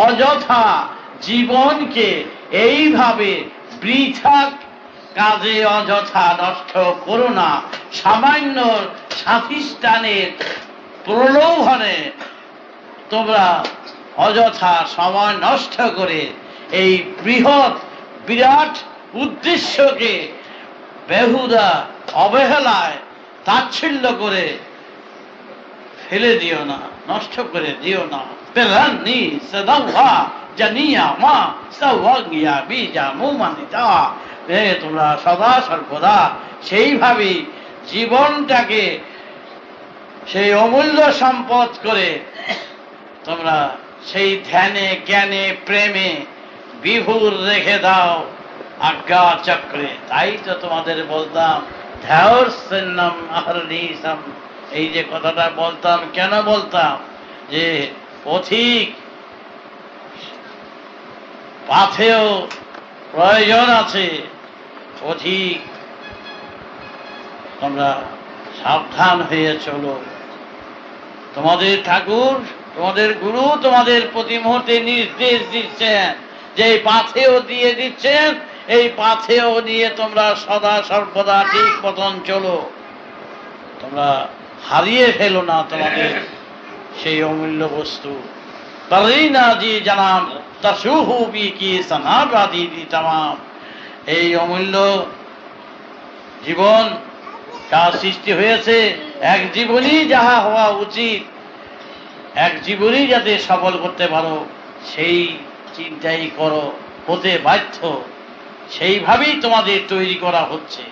অযথা জীবনকে এইভাবে বৃথা কাজে অযথা নষ্ট করো না। সামান্য সাধিষ্ঠানের প্রলোভনে তোমরা অযথা সময় নষ্ট করে এই বৃহৎ বিরাট উদ্দেশ্যকে বেহুদা অবহেলায় তাচ্ছিল্য করে ফেলে দিও না, নষ্ট করে দিও না। পেলান্নি সদাওয়া জানিয়া মা সওয়াগিয়া বিজা মুমানিতা। তোমরা সদা সর্বদা সেইভাবে জীবনটাকে সেই অমূল্য সম্পদ করে তোমরা সেই ধ্যানে জ্ঞানে প্রেমে বিভোর রেখে দাও আজ্ঞা চক্রে। তাই তো তোমাদের বলতাম ধ্যায়র্সন্নম আহরণীসম, এই যে কথাটা বলতাম, কেন বলতাম যে পথিক পাথেও প্রয়োজন আছে, অধিক তোমরা সাবধান হয়ে চলো। তোমাদের ঠাকুর, তোমাদের গুরু তোমাদের প্রতি মুহূর্তে নির্দেশ দিচ্ছেন যে এই পাথেও দিয়ে দিচ্ছেন, এই পাথেও নিয়ে তোমরা সদা সর্বদা ঠিক মতন চলো। তোমরা হারিয়ে ফেলো না তোমাদের সেই অমূল্য বস্তু। তরিনাজি জানাম তসুহু বিকি সনাবাদি তামাম। এই অমূল্য জীবন যা সৃষ্টি হয়েছে, এক জীবনই যাহা হওয়া উচিত, এক জীবনই যাতে সফল করতে পারো সেই চিন্তাই করো, হতে বাধ্য। সেইভাবেই তোমাদের তৈরি করা হচ্ছে।